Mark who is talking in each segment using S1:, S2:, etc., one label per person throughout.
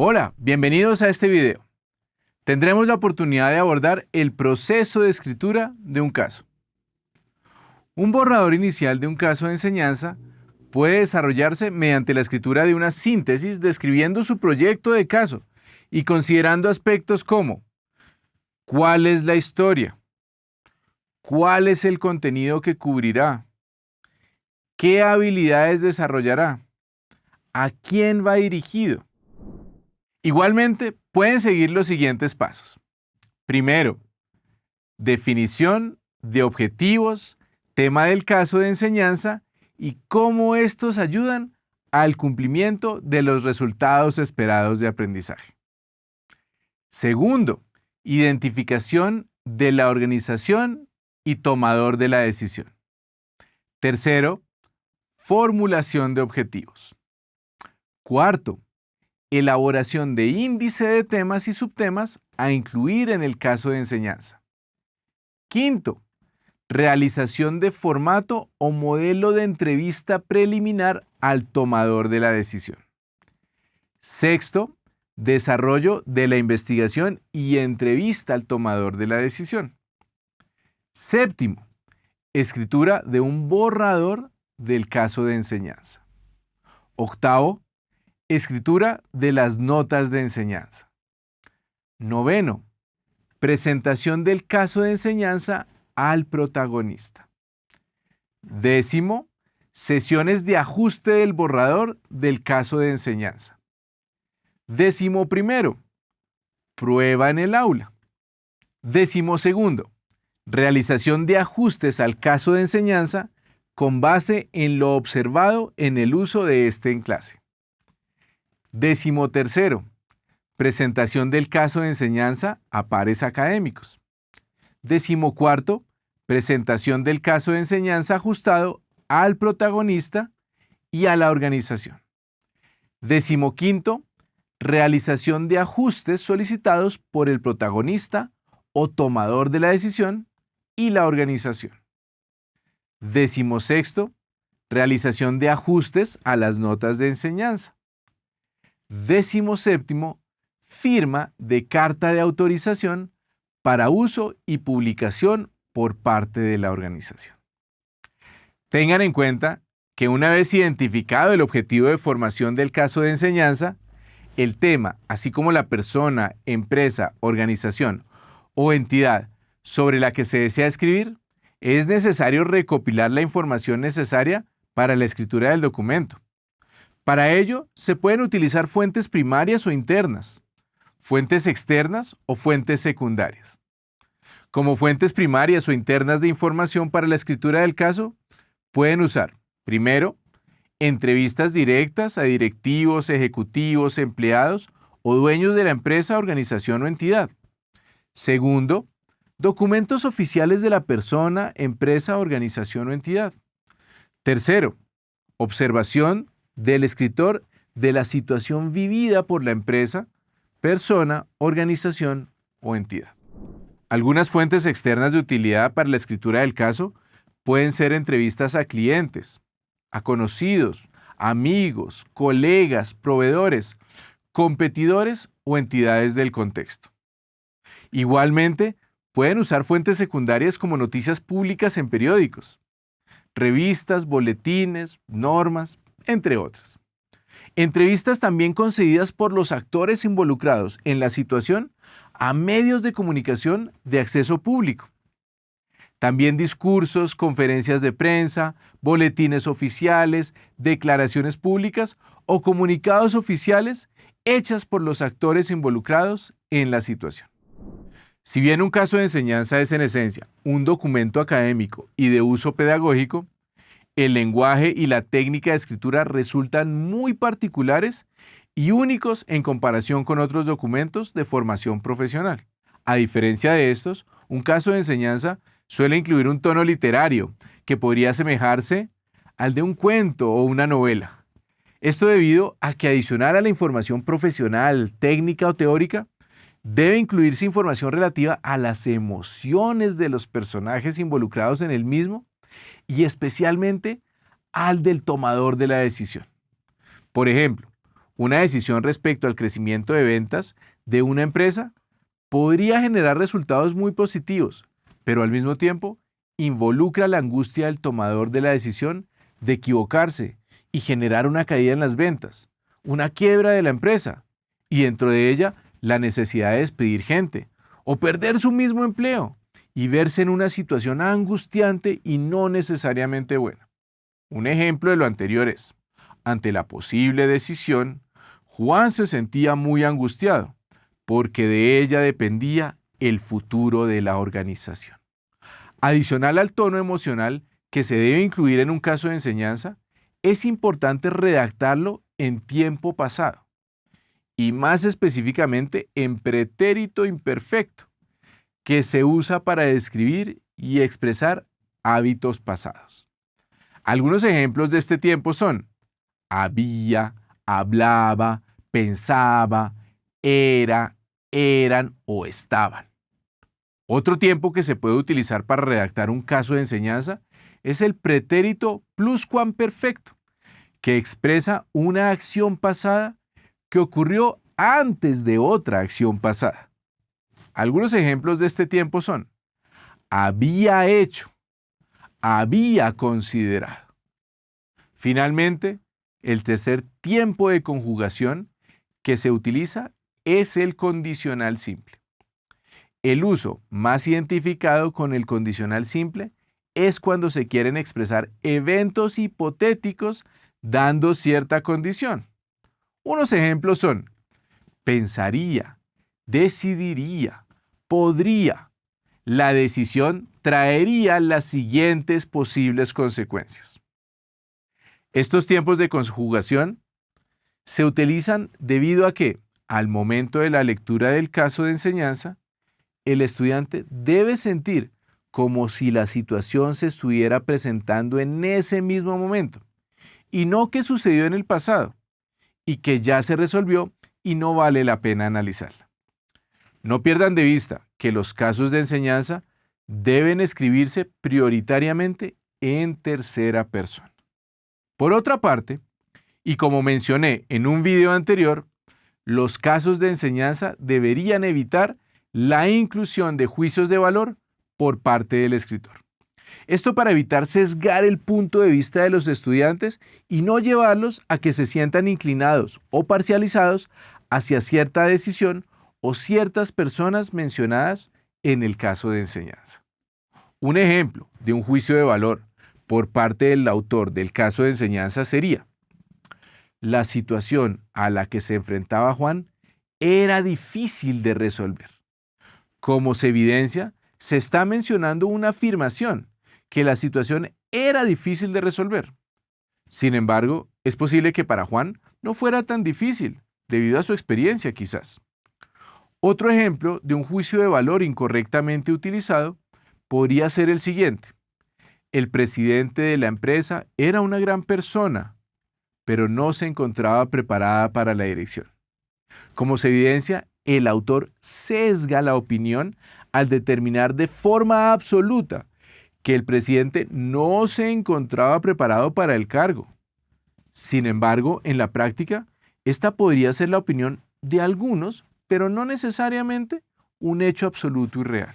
S1: Hola, bienvenidos a este video. Tendremos la oportunidad de abordar el proceso de escritura de un caso. Un borrador inicial de un caso de enseñanza puede desarrollarse mediante la escritura de una síntesis describiendo su proyecto de caso y considerando aspectos como ¿cuál es la historia? ¿Cuál es el contenido que cubrirá? ¿Qué habilidades desarrollará? ¿A quién va dirigido? Igualmente, pueden seguir los siguientes pasos. Primero, definición de objetivos, tema del caso de enseñanza y cómo estos ayudan al cumplimiento de los resultados esperados de aprendizaje. Segundo, identificación de la organización y tomador de la decisión. Tercero, formulación de objetivos. Cuarto, elaboración de índice de temas y subtemas a incluir en el caso de enseñanza. Quinto, realización de formato o modelo de entrevista preliminar al tomador de la decisión. Sexto, desarrollo de la investigación y entrevista al tomador de la decisión. Séptimo, escritura de un borrador del caso de enseñanza. Octavo, escritura de las notas de enseñanza. Noveno, presentación del caso de enseñanza al protagonista. Décimo, sesiones de ajuste del borrador del caso de enseñanza. Décimo primero, prueba en el aula. Décimo segundo, realización de ajustes al caso de enseñanza con base en lo observado en el uso de este en clase. Décimo tercero, presentación del caso de enseñanza a pares académicos. Décimo cuarto, presentación del caso de enseñanza ajustado al protagonista y a la organización. Décimo quinto, realización de ajustes solicitados por el protagonista o tomador de la decisión y la organización. Décimo sexto, realización de ajustes a las notas de enseñanza. Décimo séptimo, firma de carta de autorización para uso y publicación por parte de la organización. Tengan en cuenta que una vez identificado el objetivo de formación del caso de enseñanza, el tema, así como la persona, empresa, organización o entidad sobre la que se desea escribir, es necesario recopilar la información necesaria para la escritura del documento. Para ello, se pueden utilizar fuentes primarias o internas, fuentes externas o fuentes secundarias. Como fuentes primarias o internas de información para la escritura del caso, pueden usar, primero, entrevistas directas a directivos, ejecutivos, empleados o dueños de la empresa, organización o entidad. Segundo, documentos oficiales de la persona, empresa, organización o entidad. Tercero, observación del escritor de la situación vivida por la empresa, persona, organización o entidad. Algunas fuentes externas de utilidad para la escritura del caso pueden ser entrevistas a clientes, a conocidos, amigos, colegas, proveedores, competidores o entidades del contexto. Igualmente, pueden usar fuentes secundarias como noticias públicas en periódicos, revistas, boletines, normas, entre otras. Entrevistas también concedidas por los actores involucrados en la situación a medios de comunicación de acceso público. También discursos, conferencias de prensa, boletines oficiales, declaraciones públicas o comunicados oficiales hechas por los actores involucrados en la situación. Si bien un caso de enseñanza es en esencia un documento académico y de uso pedagógico, el lenguaje y la técnica de escritura resultan muy particulares y únicos en comparación con otros documentos de formación profesional. A diferencia de estos, un caso de enseñanza suele incluir un tono literario que podría asemejarse al de un cuento o una novela. Esto debido a que adicional a la información profesional, técnica o teórica, debe incluirse información relativa a las emociones de los personajes involucrados en el mismo y especialmente al del tomador de la decisión. Por ejemplo, Una decisión respecto al crecimiento de ventas de una empresa podría generar resultados muy positivos, pero al mismo tiempo involucra la angustia del tomador de la decisión de equivocarse y generar una caída en las ventas, una quiebra de la empresa y dentro de ella la necesidad de despedir gente o perder su mismo empleo y verse en una situación angustiante y no necesariamente buena. Un ejemplo de lo anterior es, ante la posible decisión, Juan se sentía muy angustiado porque de ella dependía el futuro de la organización. Adicional al tono emocional que se debe incluir en un caso de enseñanza, es importante redactarlo en tiempo pasado y más específicamente en pretérito imperfecto, que se usa para describir y expresar hábitos pasados. Algunos ejemplos de este tiempo son había, hablaba, pensaba, era, eran o estaban. Otro tiempo que se puede utilizar para redactar un caso de enseñanza es el pretérito pluscuamperfecto, que expresa una acción pasada que ocurrió antes de otra acción pasada. Algunos ejemplos de este tiempo son había hecho, había considerado. Finalmente, el tercer tiempo de conjugación que se utiliza es el condicional simple. El uso más identificado con el condicional simple es cuando se quieren expresar eventos hipotéticos dando cierta condición. Unos ejemplos son pensaría, decidiría, podría. La decisión traería las siguientes posibles consecuencias. Estos tiempos de conjugación se utilizan debido a que, al momento de la lectura del caso de enseñanza, el estudiante debe sentir como si la situación se estuviera presentando en ese mismo momento y no que sucedió en el pasado y que ya se resolvió y no vale la pena analizarla. No pierdan de vista que los casos de enseñanza deben escribirse prioritariamente en tercera persona. Por otra parte, y como mencioné en un video anterior, los casos de enseñanza deberían evitar la inclusión de juicios de valor por parte del escritor. Esto para evitar sesgar el punto de vista de los estudiantes y no llevarlos a que se sientan inclinados o parcializados hacia cierta decisión o ciertas personas mencionadas en el caso de enseñanza. Un ejemplo de un juicio de valor por parte del autor del caso de enseñanza sería: la situación a la que se enfrentaba Juan era difícil de resolver. Como se evidencia, se está mencionando una afirmación, que la situación era difícil de resolver. Sin embargo, es posible que para Juan no fuera tan difícil, debido a su experiencia quizás. Otro ejemplo de un juicio de valor incorrectamente utilizado podría ser el siguiente: el presidente de la empresa era una gran persona, pero no se encontraba preparada para la dirección. Como se evidencia, el autor sesga la opinión al determinar de forma absoluta que el presidente no se encontraba preparado para el cargo. Sin embargo, en la práctica, esta podría ser la opinión de algunos, pero no necesariamente un hecho absoluto y real.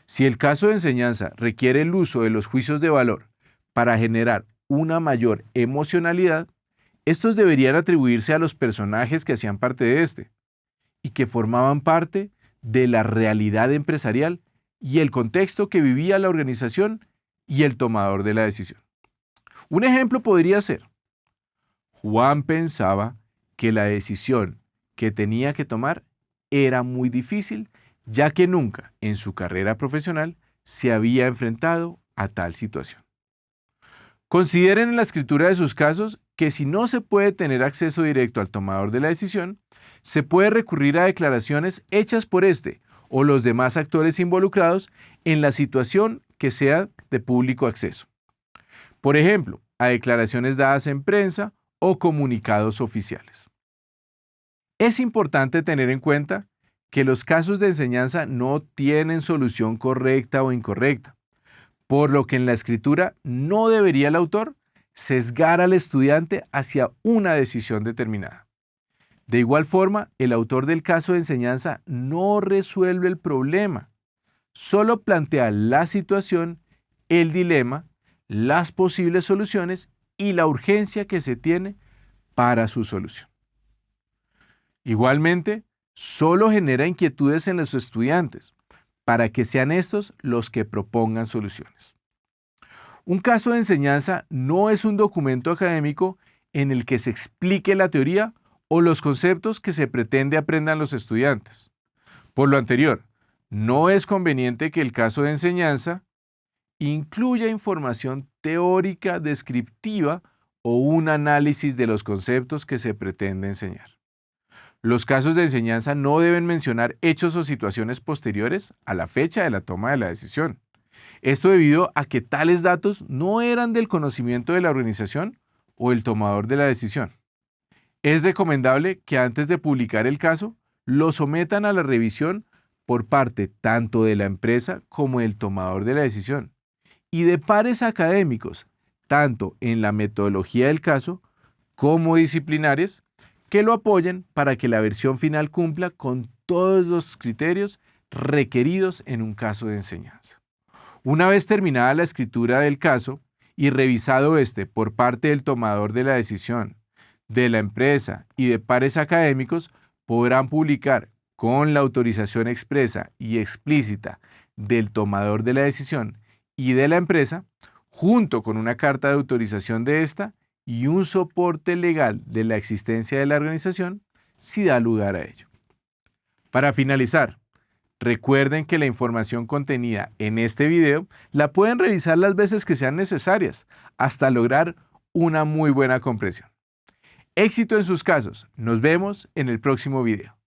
S1: Si el caso de enseñanza requiere el uso de los juicios de valor para generar una mayor emocionalidad, estos deberían atribuirse a los personajes que hacían parte de este y que formaban parte de la realidad empresarial y el contexto que vivía la organización y el tomador de la decisión. Un ejemplo podría ser: Juan pensaba que la decisión que tenía que tomar era muy difícil, ya que nunca en su carrera profesional se había enfrentado a tal situación. Consideren en la escritura de sus casos que si no se puede tener acceso directo al tomador de la decisión, se puede recurrir a declaraciones hechas por este o los demás actores involucrados en la situación que sea de público acceso. Por ejemplo, a declaraciones dadas en prensa o comunicados oficiales. Es importante tener en cuenta que los casos de enseñanza no tienen solución correcta o incorrecta, por lo que en la escritura no debería el autor sesgar al estudiante hacia una decisión determinada. De igual forma, el autor del caso de enseñanza no resuelve el problema, solo plantea la situación, el dilema, las posibles soluciones y la urgencia que se tiene para su solución. Igualmente, solo genera inquietudes en los estudiantes para que sean estos los que propongan soluciones. Un caso de enseñanza no es un documento académico en el que se explique la teoría o los conceptos que se pretende aprendan los estudiantes. Por lo anterior, no es conveniente que el caso de enseñanza incluya información teórica descriptiva o un análisis de los conceptos que se pretende enseñar. Los casos de enseñanza no deben mencionar hechos o situaciones posteriores a la fecha de la toma de la decisión. Esto debido a que tales datos no eran del conocimiento de la organización o el tomador de la decisión. Es recomendable que antes de publicar el caso, lo sometan a la revisión por parte tanto de la empresa como del tomador de la decisión y de pares académicos, tanto en la metodología del caso como disciplinares, que lo apoyen para que la versión final cumpla con todos los criterios requeridos en un caso de enseñanza. Una vez terminada la escritura del caso y revisado este por parte del tomador de la decisión, de la empresa y de pares académicos, podrán publicar con la autorización expresa y explícita del tomador de la decisión y de la empresa, junto con una carta de autorización de esta y un soporte legal de la existencia de la organización, si da lugar a ello. Para finalizar, recuerden que la información contenida en este video la pueden revisar las veces que sean necesarias hasta lograr una muy buena comprensión. Éxito en sus casos. Nos vemos en el próximo video.